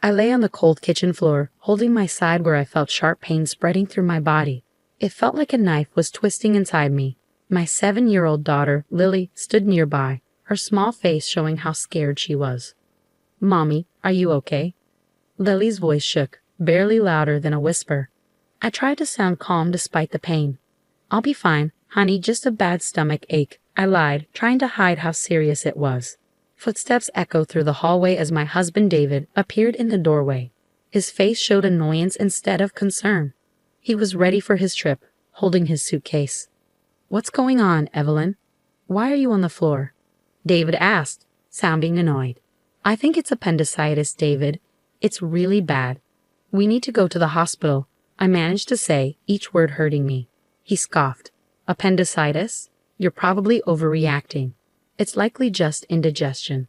I lay on the cold kitchen floor, holding my side where I felt sharp pain spreading through my body. It felt like a knife was twisting inside me. My 7-year-old daughter, Lily, stood nearby, her small face showing how scared she was. "Mommy, are you okay?" Lily's voice shook, barely louder than a whisper. I tried to sound calm despite the pain. "I'll be fine, honey, just a bad stomach ache," I lied, trying to hide how serious it was. Footsteps echoed through the hallway as my husband David appeared in the doorway. His face showed annoyance instead of concern. He was ready for his trip, holding his suitcase. "What's going on, Evelyn? Why are you on the floor?" David asked, sounding annoyed. "I think it's appendicitis, David. It's really bad. We need to go to the hospital," I managed to say, each word hurting me. He scoffed. "Appendicitis? You're probably overreacting. It's likely just indigestion."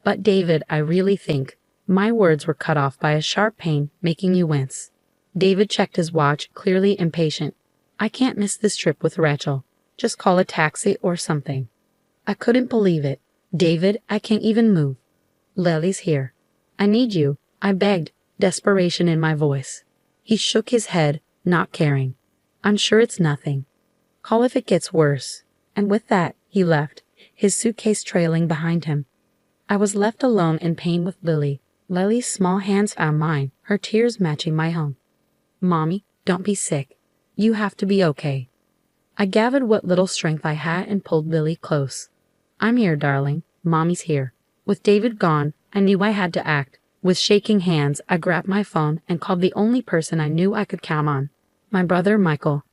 "But David, I really think—" My words were cut off by a sharp pain, making me wince. David checked his watch, clearly impatient. "I can't miss this trip with Rachel. Just call a taxi or something." I couldn't believe it. "David, I can't even move. Lily's here. I need you," I begged, desperation in my voice. He shook his head, not caring. "I'm sure it's nothing. Call if it gets worse." And with that, he left, his suitcase trailing behind him. I was left alone in pain with Lily. Lily's small hands found mine, her tears matching my own. "Mommy, don't be sick. You have to be okay." I gathered what little strength I had and pulled Lily close. "I'm here, darling. Mommy's here." With David gone, I knew I had to act. With shaking hands, I grabbed my phone and called the only person I knew I could count on, my brother Michael.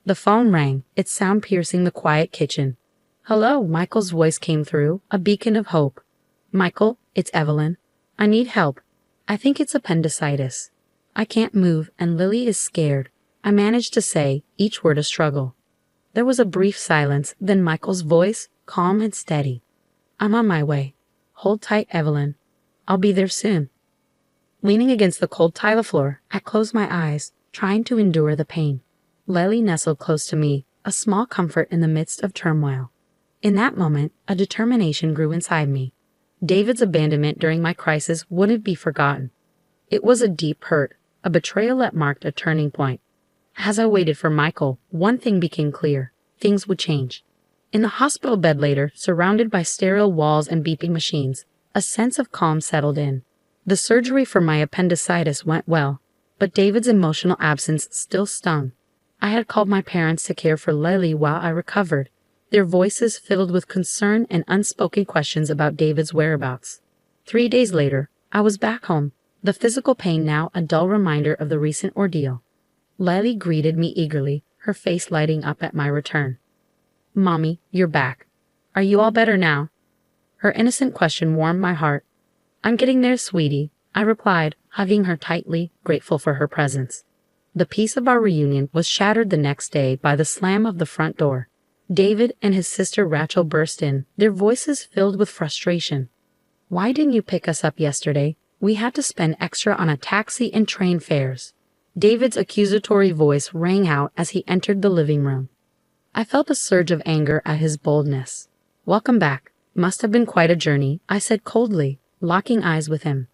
The phone rang, its sound piercing the quiet kitchen. "Hello," Michael's voice came through, a beacon of hope. "Michael, it's Evelyn. I need help. I think it's appendicitis. I can't move and Lily is scared," I managed to say, each word a struggle. There was a brief silence, then Michael's voice, calm and steady. "I'm on my way. Hold tight, Evelyn. I'll be there soon." Leaning against the cold tile floor, I closed my eyes, trying to endure the pain. Lily nestled close to me, a small comfort in the midst of turmoil. In that moment, a determination grew inside me. David's abandonment during my crisis wouldn't be forgotten. It was a deep hurt, a betrayal that marked a turning point. As I waited for Michael, one thing became clear. Things would change. In the hospital bed later, surrounded by sterile walls and beeping machines, a sense of calm settled in. The surgery for my appendicitis went well, but David's emotional absence still stung. I had called my parents to care for Lily while I recovered, their voices filled with concern and unspoken questions about David's whereabouts. 3 days later, I was back home, the physical pain now a dull reminder of the recent ordeal. Lily greeted me eagerly, her face lighting up at my return. "Mommy, you're back. Are you all better now?" Her innocent question warmed my heart. "I'm getting there, sweetie," I replied, hugging her tightly, grateful for her presence. The peace of our reunion was shattered the next day by the slam of the front door. David and his sister Rachel burst in, their voices filled with frustration. "Why didn't you pick us up yesterday? We had to spend extra on a taxi and train fares." David's accusatory voice rang out as he entered the living room. I felt a surge of anger at his boldness. "Welcome back. Must have been quite a journey," I said coldly, locking eyes with him.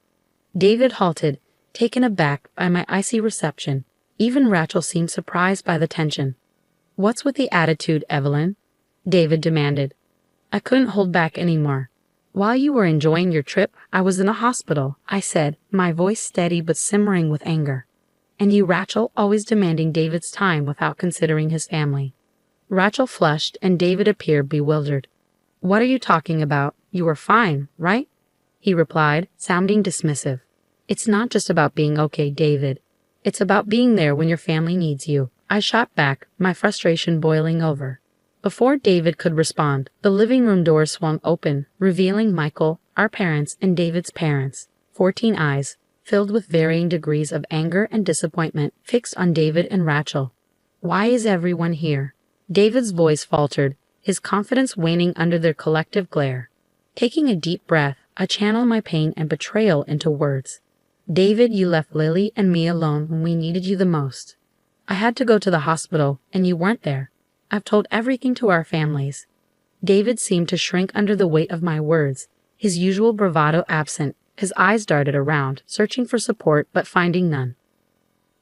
David halted, taken aback by my icy reception. Even Rachel seemed surprised by the tension. "What's with the attitude, Evelyn?" David demanded. I couldn't hold back anymore. "While you were enjoying your trip, I was in a hospital," I said, my voice steady but simmering with anger. "And you, Rachel, always demanding David's time without considering his family." Rachel flushed and David appeared bewildered. "What are you talking about? You were fine, right?" he replied, sounding dismissive. "It's not just about being okay, David. It's about being there when your family needs you," I shot back, my frustration boiling over. Before David could respond, the living room door swung open, revealing Michael, our parents, and David's parents. 14 eyes, filled with varying degrees of anger and disappointment, fixed on David and Rachel. "Why is everyone here?" David's voice faltered, his confidence waning under their collective glare. Taking a deep breath, I channeled my pain and betrayal into words. "David, you left Lily and me alone when we needed you the most. I had to go to the hospital, and you weren't there. I've told everything to our families." David seemed to shrink under the weight of my words, his usual bravado absent, His eyes darted around, searching for support but finding none.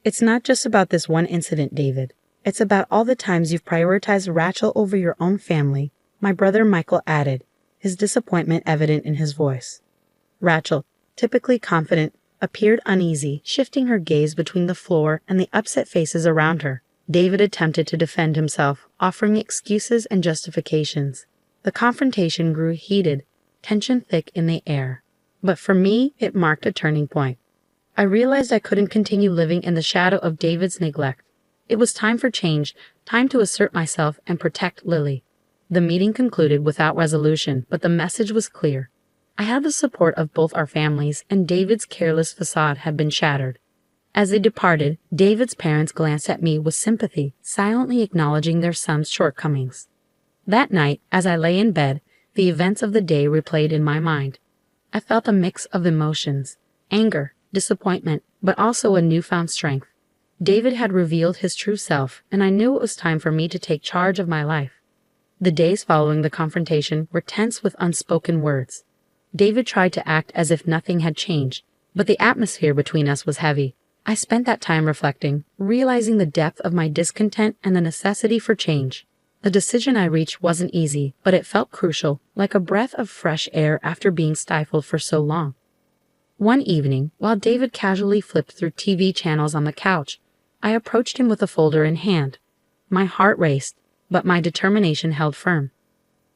"It's not just about this one incident, David. It's about all the times you've prioritized Rachel over your own family," my brother Michael added, his disappointment evident in his voice. Rachel, typically confident, appeared uneasy, shifting her gaze between the floor and the upset faces around her. David attempted to defend himself, offering excuses and justifications. The confrontation grew heated, tension thick in the air. But for me, it marked a turning point. I realized I couldn't continue living in the shadow of David's neglect. It was time for change, time to assert myself and protect Lily. The meeting concluded without resolution, but the message was clear. I had the support of both our families, and David's careless facade had been shattered. As they departed, David's parents glanced at me with sympathy, silently acknowledging their son's shortcomings. That night, as I lay in bed, the events of the day replayed in my mind. I felt a mix of emotions: anger, disappointment, but also a newfound strength. David had revealed his true self, and I knew it was time for me to take charge of my life. The days following the confrontation were tense with unspoken words. David tried to act as if nothing had changed, but the atmosphere between us was heavy. I spent that time reflecting, realizing the depth of my discontent and the necessity for change. The decision I reached wasn't easy, but it felt crucial, like a breath of fresh air after being stifled for so long. One evening, while David casually flipped through TV channels on the couch, I approached him with a folder in hand. My heart raced, but my determination held firm.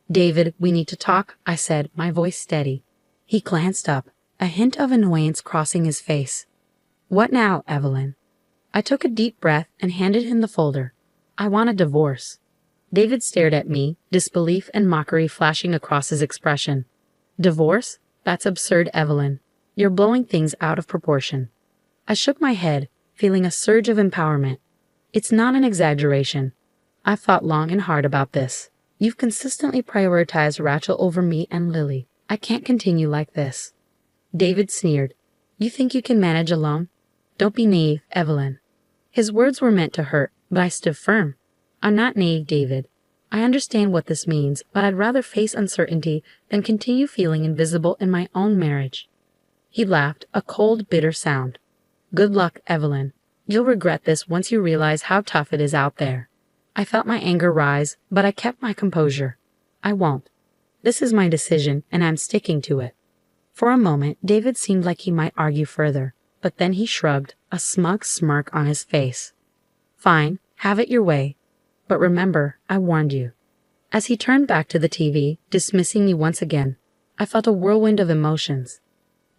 "David, we need to talk," I said, my voice steady. He glanced up, a hint of annoyance crossing his face. "What now, Evelyn?" I took a deep breath and handed him the folder. "I want a divorce." David stared at me, disbelief and mockery flashing across his expression. "Divorce? That's absurd, Evelyn. You're blowing things out of proportion." I shook my head, feeling a surge of empowerment. "It's not an exaggeration. I've thought long and hard about this. You've consistently prioritized Rachel over me and Lily. I can't continue like this." David sneered. "You think you can manage alone? Don't be naive, Evelyn." His words were meant to hurt, but I stood firm. "I'm not naive, David. I understand what this means, but I'd rather face uncertainty than continue feeling invisible in my own marriage." He laughed, a cold, bitter sound. "Good luck, Evelyn. You'll regret this once you realize how tough it is out there." I felt my anger rise, but I kept my composure. "I won't. This is my decision, and I'm sticking to it." For a moment, David seemed like he might argue further, but then he shrugged, a smug smirk on his face. "Fine, have it your way. But remember, I warned you." As he turned back to the TV, dismissing me once again, I felt a whirlwind of emotions.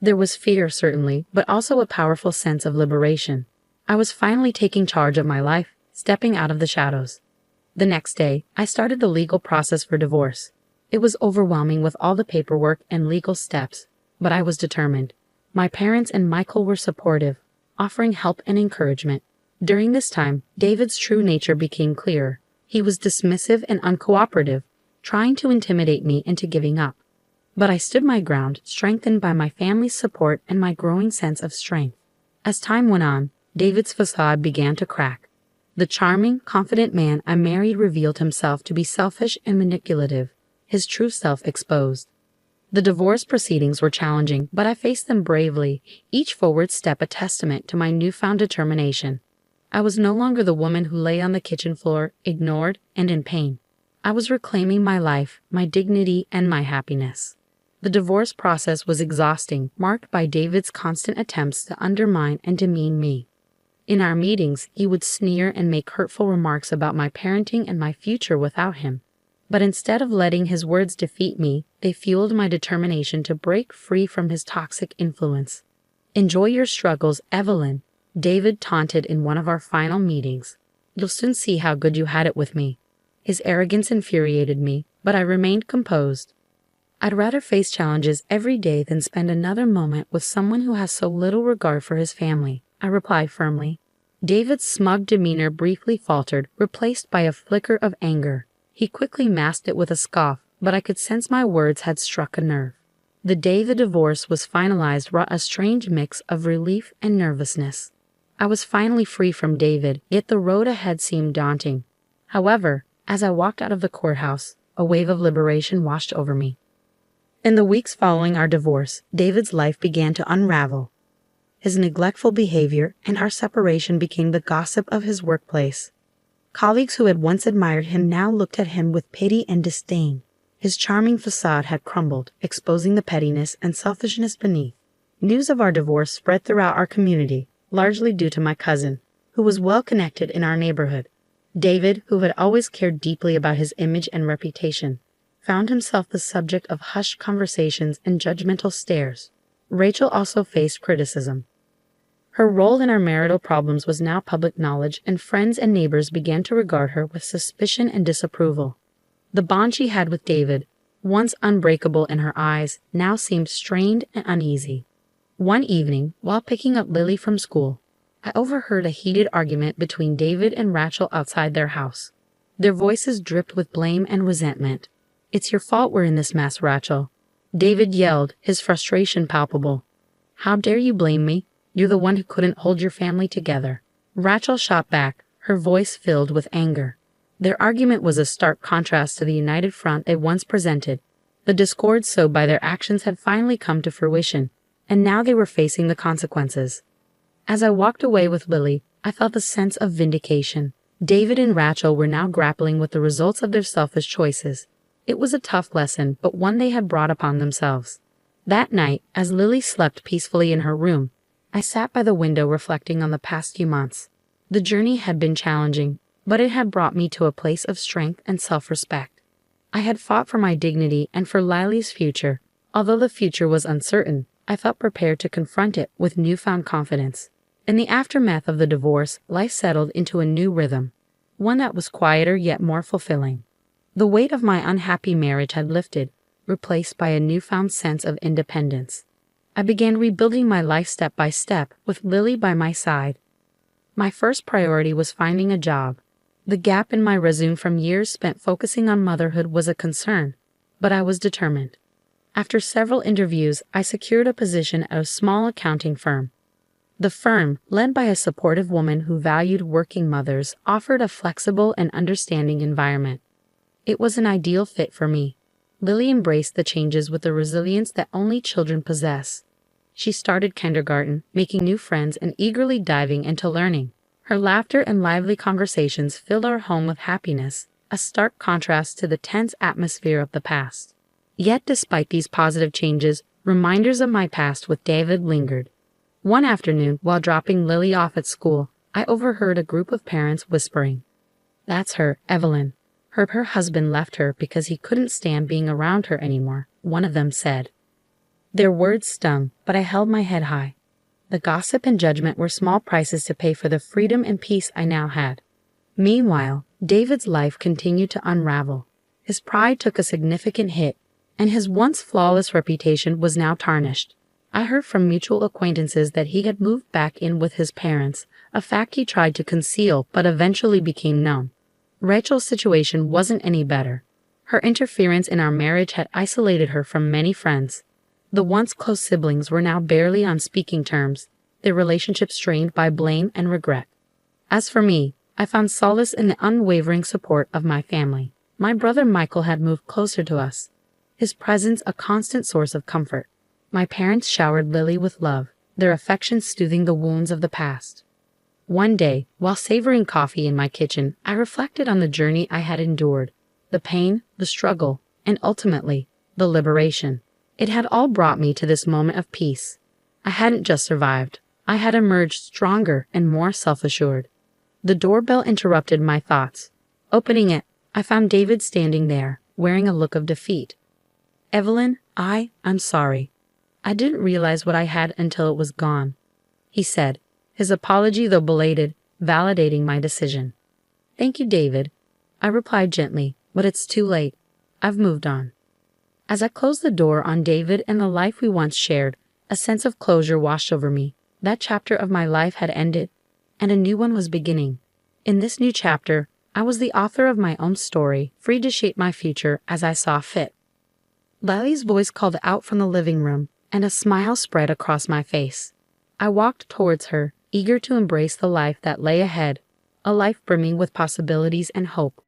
There was fear, certainly, but also a powerful sense of liberation. I was finally taking charge of my life, stepping out of the shadows. The next day, I started the legal process for divorce. It was overwhelming with all the paperwork and legal steps, but I was determined. My parents and Michael were supportive, offering help and encouragement. During this time, David's true nature became clearer. He was dismissive and uncooperative, trying to intimidate me into giving up. But I stood my ground, strengthened by my family's support and my growing sense of strength. As time went on, David's facade began to crack. The charming, confident man I married revealed himself to be selfish and manipulative, his true self exposed. The divorce proceedings were challenging, but I faced them bravely, each forward step a testament to my newfound determination. I was no longer the woman who lay on the kitchen floor, ignored and in pain. I was reclaiming my life, my dignity, and my happiness. The divorce process was exhausting, marked by David's constant attempts to undermine and demean me. In our meetings, he would sneer and make hurtful remarks about my parenting and my future without him. But instead of letting his words defeat me, they fueled my determination to break free from his toxic influence. "Enjoy your struggles, Evelyn," David taunted in one of our final meetings. "You'll soon see how good you had it with me." His arrogance infuriated me, but I remained composed. I'd rather face challenges every day than spend another moment with someone who has so little regard for his family, I replied firmly. David's smug demeanor briefly faltered, replaced by a flicker of anger. He quickly masked it with a scoff, but I could sense my words had struck a nerve. The day the divorce was finalized brought a strange mix of relief and nervousness. I was finally free from David, yet the road ahead seemed daunting. However, as I walked out of the courthouse, a wave of liberation washed over me. In the weeks following our divorce, David's life began to unravel. His neglectful behavior and our separation became the gossip of his workplace. Colleagues who had once admired him now looked at him with pity and disdain. His charming facade had crumbled, exposing the pettiness and selfishness beneath. News of our divorce spread throughout our community, largely due to my cousin, who was well connected in our neighborhood. David, who had always cared deeply about his image and reputation, found himself the subject of hushed conversations and judgmental stares. Rachel also faced criticism. Her role in our marital problems was now public knowledge, and friends and neighbors began to regard her with suspicion and disapproval. The bond she had with David, once unbreakable in her eyes, now seemed strained and uneasy. One evening, while picking up Lily from school, I overheard a heated argument between David and Rachel outside their house. Their voices dripped with blame and resentment. "It's your fault we're in this mess, Rachel," David yelled, his frustration palpable. "How dare you blame me? You're the one who couldn't hold your family together." Rachel shot back, her voice filled with anger. Their argument was a stark contrast to the united front they once presented. The discord sowed by their actions had finally come to fruition, and now they were facing the consequences. As I walked away with Lily, I felt a sense of vindication. David and Rachel were now grappling with the results of their selfish choices. It was a tough lesson, but one they had brought upon themselves. That night, as Lily slept peacefully in her room, I sat by the window reflecting on the past few months. The journey had been challenging, but it had brought me to a place of strength and self-respect. I had fought for my dignity and for Lily's future. Although the future was uncertain, I felt prepared to confront it with newfound confidence. In the aftermath of the divorce, life settled into a new rhythm, one that was quieter yet more fulfilling. The weight of my unhappy marriage had lifted, replaced by a newfound sense of independence. I began rebuilding my life step by step, with Lily by my side. My first priority was finding a job. The gap in my resume from years spent focusing on motherhood was a concern, but I was determined. After several interviews, I secured a position at a small accounting firm. The firm, led by a supportive woman who valued working mothers, offered a flexible and understanding environment. It was an ideal fit for me. Lily embraced the changes with the resilience that only children possess. She started kindergarten, making new friends and eagerly diving into learning. Her laughter and lively conversations filled our home with happiness, a stark contrast to the tense atmosphere of the past. Yet despite these positive changes, reminders of my past with David lingered. One afternoon, while dropping Lily off at school, I overheard a group of parents whispering, "That's her, Evelyn. Her husband left her because he couldn't stand being around her anymore," one of them said. Their words stung, but I held my head high. The gossip and judgment were small prices to pay for the freedom and peace I now had. Meanwhile, David's life continued to unravel. His pride took a significant hit, and his once flawless reputation was now tarnished. I heard from mutual acquaintances that he had moved back in with his parents, a fact he tried to conceal but eventually became known. Rachel's situation wasn't any better. Her interference in our marriage had isolated her from many friends. The once close siblings were now barely on speaking terms, their relationship strained by blame and regret. As for me, I found solace in the unwavering support of my family. My brother Michael had moved closer to us, his presence a constant source of comfort. My parents showered Lily with love, their affection soothing the wounds of the past. One day, while savoring coffee in my kitchen, I reflected on the journey I had endured, the pain, the struggle, and ultimately, the liberation. It had all brought me to this moment of peace. I hadn't just survived. I had emerged stronger and more self-assured. The doorbell interrupted my thoughts. Opening it, I found David standing there, wearing a look of defeat. "Evelyn, I'm sorry. I didn't realize what I had until it was gone," he said, his apology, though belated, validating my decision. "Thank you, David," I replied gently, "but it's too late. I've moved on." As I closed the door on David and the life we once shared, a sense of closure washed over me. That chapter of my life had ended, and a new one was beginning. In this new chapter, I was the author of my own story, free to shape my future as I saw fit. Lily's voice called out from the living room, and a smile spread across my face. I walked towards her, eager to embrace the life that lay ahead, a life brimming with possibilities and hope.